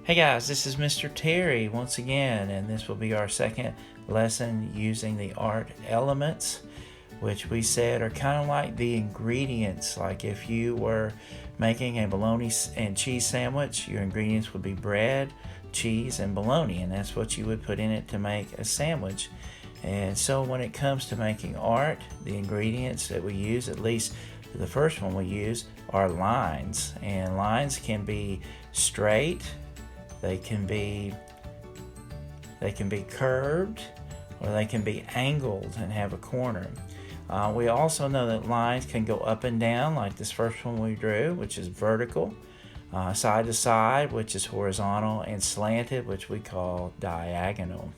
Hey guys, this is Mr. Terry once again, and this will be our second lesson using the art elements, which we said are kind of like the ingredients. Like if you were making a bologna and cheese sandwich, your ingredients would be bread, cheese, and bologna, and that's what you would put in it to make a sandwich. And so when it comes to making art, the ingredients that we use, at least the first one we use, are lines. And lines can be straight, they can be curved, or they can be angled and have a corner. We also know that lines can go up and down, like this first one we drew, which is vertical, side to side, which is horizontal, and slanted, which we call diagonal.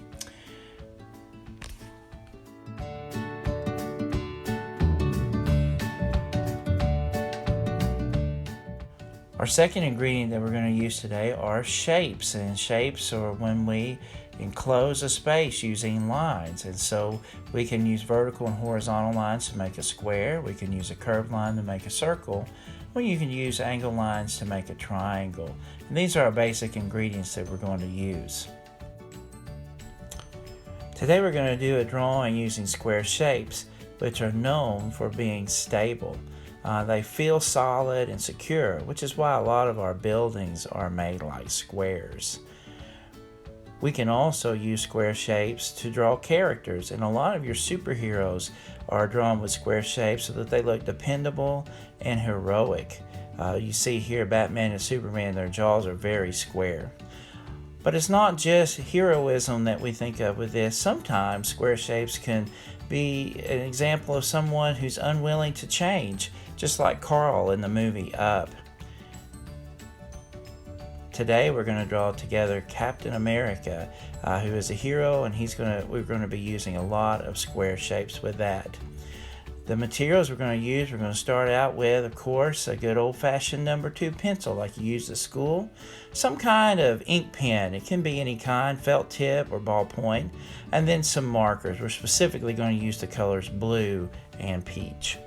Our second ingredient that we're going to use today are shapes, and shapes are when we enclose a space using lines. And so we can use vertical and horizontal lines to make a square, we can use a curved line to make a circle, or you can use angle lines to make a triangle. And these are our basic ingredients that we're going to use. Today we're going to do a drawing using square shapes, which are known for being stable. They feel solid and secure, which is why a lot of our buildings are made like squares. We can also use square shapes to draw characters, and a lot of your superheroes are drawn with square shapes so that they look dependable and heroic. You see here Batman and Superman, their jaws are very square. But it's not just heroism that we think of with this. Sometimes square shapes can be an example of someone who's unwilling to change, just like Carl in the movie Up. Today we're going to draw together Captain America, who is a hero, and we're going to be using a lot of square shapes with that. The materials we're going to start out with, of course, a good old-fashioned number 2 pencil like you use at school, some kind of ink pen, it can be any kind, felt tip or ballpoint, and then some markers. We're specifically going to use the colors blue and peach.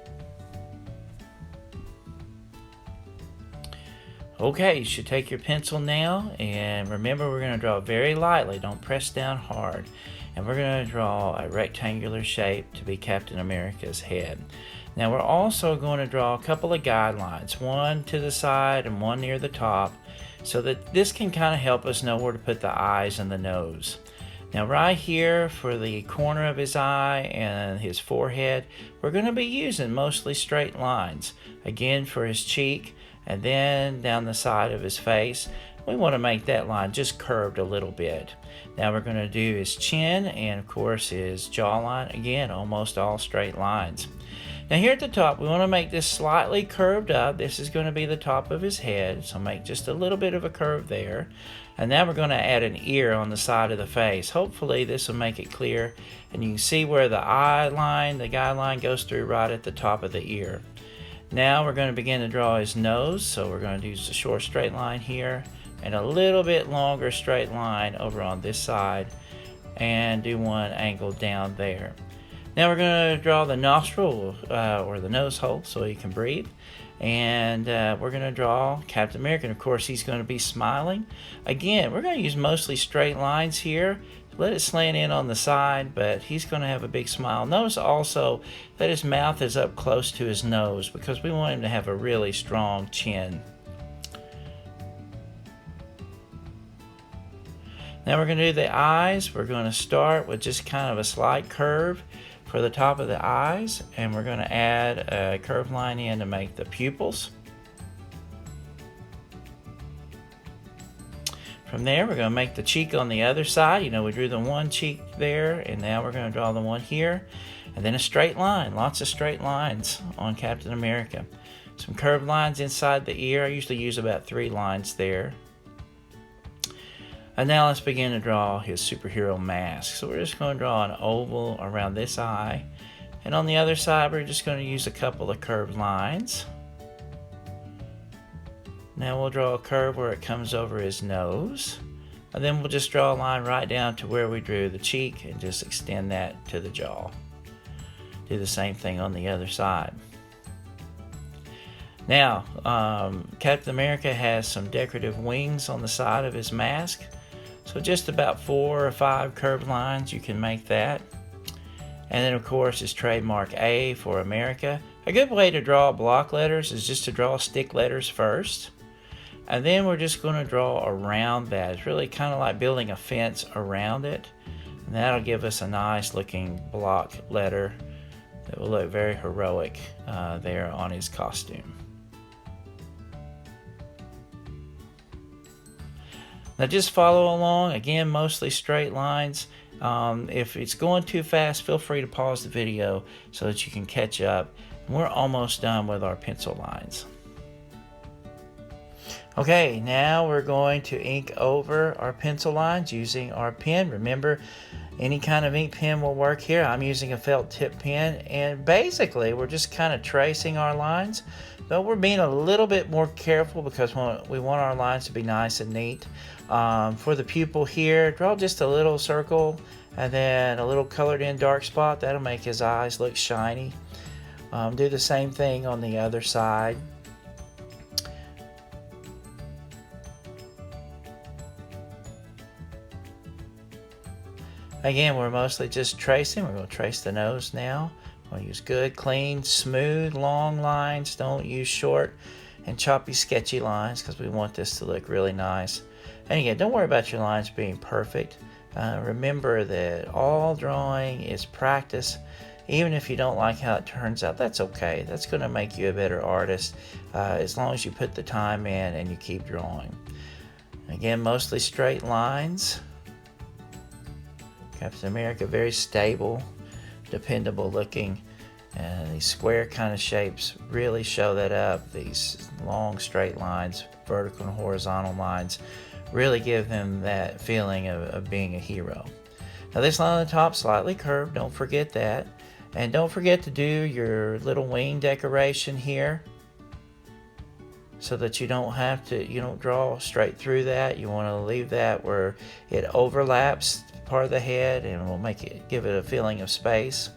Okay, you should take your pencil now, and remember we're going to draw very lightly, don't press down hard. And we're going to draw a rectangular shape to be Captain America's head. Now we're also going to draw a couple of guidelines, one to the side and one near the top, so that this can kind of help us know where to put the eyes and the nose. Now right here for the corner of his eye and his forehead, we're going to be using mostly straight lines. Again for his cheek, and then down the side of his face, we want to make that line just curved a little bit. Now we're going to do his chin and of course his jawline. Again, almost all straight lines. Now here at the top, we want to make this slightly curved up. This is going to be the top of his head, so make just a little bit of a curve there. And now we're going to add an ear on the side of the face. Hopefully this will make it clear, and you can see where the eye line, the guideline goes through right at the top of the ear. Now we're going to begin to draw his nose, so we're going to use a short straight line here and a little bit longer straight line over on this side, and do one angle down there. Now we're going to draw the nostril or the nose hole so he can breathe, and we're going to draw Captain America. Of course he's going to be smiling. Again, we're going to use mostly straight lines here. Let it slant in on the side, but he's going to have a big smile. Notice also that his mouth is up close to his nose because we want him to have a really strong chin. Now we're going to do the eyes. We're going to start with just kind of a slight curve for the top of the eyes, and we're going to add a curved line in to make the pupils. From there, we're going to make the cheek on the other side. You know, we drew the one cheek there, and now we're going to draw the one here, and then a straight line. Lots of straight lines on Captain America. Some curved lines inside the ear. I usually use about 3 lines there. And now let's begin to draw his superhero mask. So we're just going to draw an oval around this eye. And on the other side, we're just going to use a couple of curved lines. Now we'll draw a curve where it comes over his nose. And then we'll just draw a line right down to where we drew the cheek and just extend that to the jaw. Do the same thing on the other side. Now, Captain America has some decorative wings on the side of his mask. So just about 4 or 5 curved lines, you can make that. And then of course his trademark A for America. A good way to draw block letters is just to draw stick letters first. And then we're just going to draw around that. It's really kind of like building a fence around it. And that'll give us a nice looking block letter that will look very heroic there on his costume. Now just follow along, again mostly straight lines. If it's going too fast, feel free to pause the video so that you can catch up. We're almost done with our pencil lines. Okay, now we're going to ink over our pencil lines using our pen. Remember, any kind of ink pen will work here. I'm using a felt tip pen, and basically we're just kind of tracing our lines, but we're being a little bit more careful because we want our lines to be nice and neat. For the pupil here, draw just a little circle and then a little colored in dark spot. That'll make his eyes look shiny. Do the same thing on the other side. Again, we're mostly just tracing. We're going to trace the nose now. We're going to use good, clean, smooth, long lines. Don't use short and choppy, sketchy lines because we want this to look really nice. And again, don't worry about your lines being perfect. Remember that all drawing is practice. Even if you don't like how it turns out, that's okay. That's going to make you a better artist as long as you put the time in and you keep drawing. Again, mostly straight lines. Captain America, very stable, dependable looking. And these square kind of shapes really show that up. These long straight lines, vertical and horizontal lines, really give them that feeling of being a hero. Now this line on the top, slightly curved, don't forget that. And don't forget to do your little wing decoration here so that you don't draw straight through that. You want to leave that where it overlaps part of the head and will give it a feeling of space.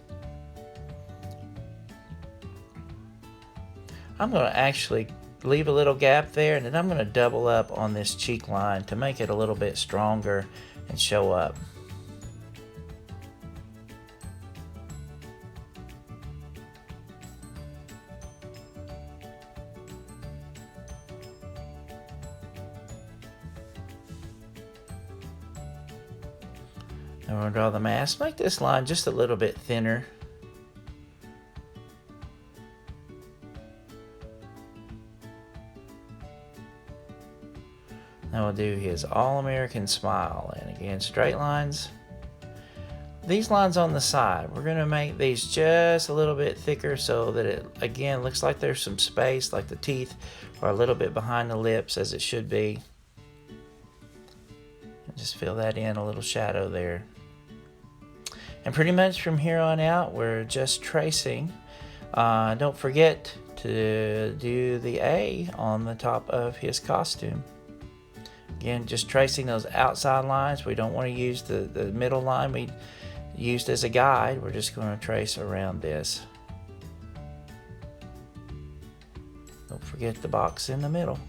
I'm going to actually leave a little gap there, and then I'm going to double up on this cheek line to make it a little bit stronger and show up. Now we're going to draw the mask. Make this line just a little bit thinner. Now we'll do his all-American smile. And again, straight lines. These lines on the side, we're going to make these just a little bit thicker so that it, again, looks like there's some space, like the teeth are a little bit behind the lips as it should be. And just fill that in, a little shadow there. And pretty much from here on out, we're just tracing. Don't forget to do the A on the top of his costume. Again, just tracing those outside lines. We don't want to use the middle line we used as a guide. We're just going to trace around this. Don't forget the box in the middle.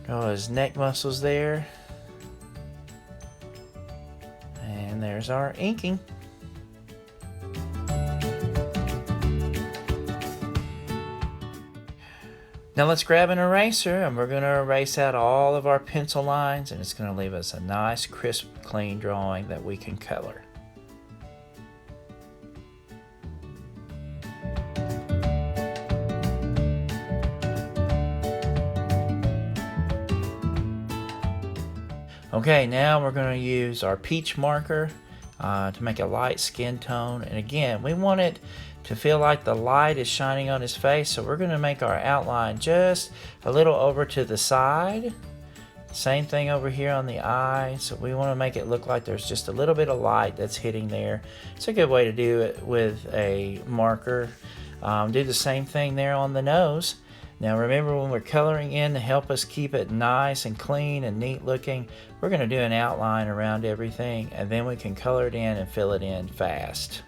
Draw his neck muscles there. And there's our inking. Now let's grab an eraser and we're going to erase out all of our pencil lines, and it's going to leave us a nice, crisp, clean drawing that we can color. Okay, now we're going to use our peach marker to make a light skin tone, and again, we want it to feel like the light is shining on his face, so we're going to make our outline just a little over to the side. Same thing over here on the eye, so we want to make it look like there's just a little bit of light that's hitting there. It's a good way to do it with a marker. Do the same thing there on the nose. Now remember, when we're coloring in, to help us keep it nice and clean and neat looking, we're going to do an outline around everything, and then we can color it in and fill it in fast.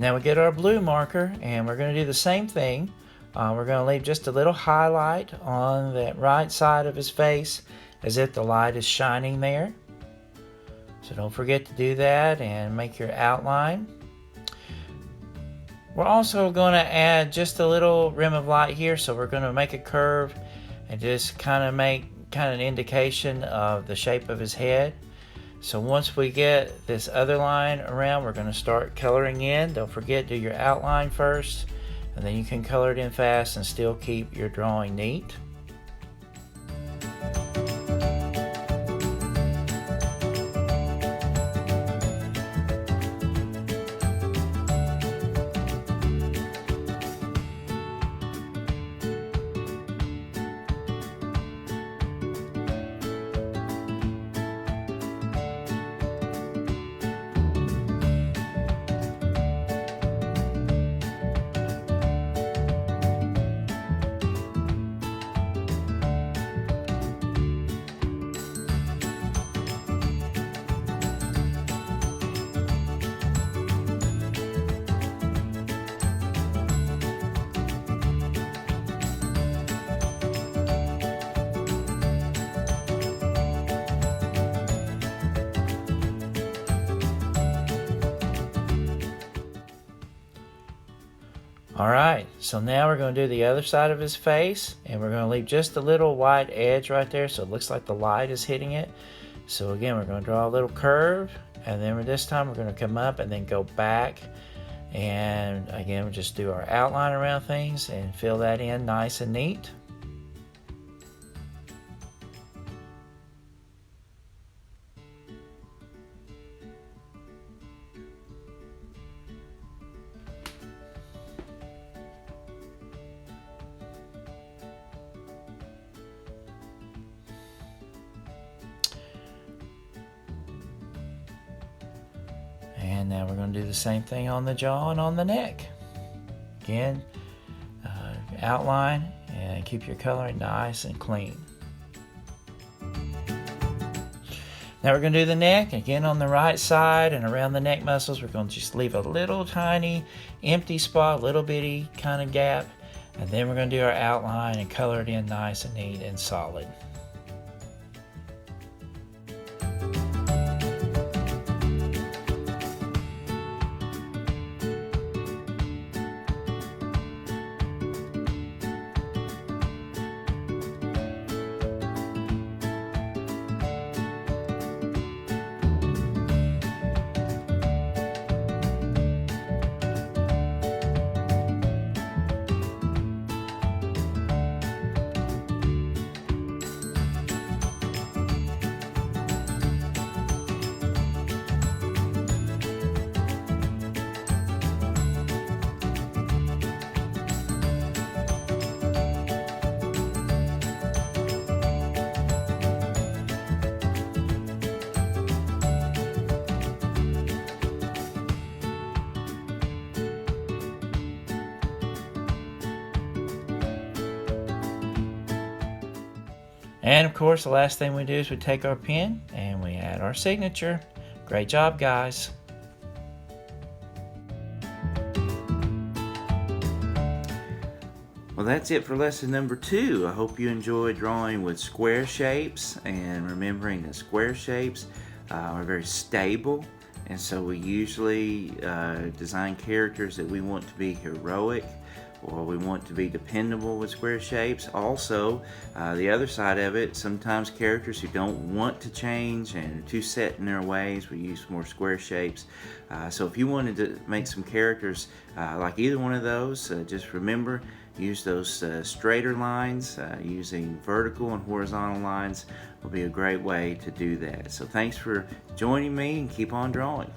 Now we get our blue marker, and we're going to do the same thing. We're going to leave just a little highlight on that right side of his face, as if the light is shining there. So don't forget to do that and make your outline. We're also going to add just a little rim of light here, so we're going to make a curve and just kind of make an indication of the shape of his head. So once we get this other line around, we're going to start coloring in. Don't forget, do your outline first, and then you can color it in fast and still keep your drawing neat. Alright, so now we're going to do the other side of his face, and we're going to leave just a little white edge right there so it looks like the light is hitting it. So again, we're going to draw a little curve, and then this time we're going to come up and then go back, and again we'll just do our outline around things and fill that in nice and neat. And now we're going to do the same thing on the jaw and on the neck. Again, outline and keep your coloring nice and clean. Now we're going to do the neck. Again, on the right side and around the neck muscles, we're going to just leave a little tiny empty spot, little bitty kind of gap. And then we're going to do our outline and color it in nice and neat and solid. And of course, the last thing we do is we take our pen and we add our signature. Great job, guys. Well, that's it for lesson number 2. I hope you enjoyed drawing with square shapes and remembering that square shapes are very stable, and so we usually design characters that we want to be heroic or we want to be dependable with square shapes. Also, the other side of it, sometimes characters who don't want to change and are too set in their ways, we use more square shapes. So if you wanted to make some characters like either one of those, just remember, use those straighter lines. Using vertical and horizontal lines will be a great way to do that. So thanks for joining me, and keep on drawing.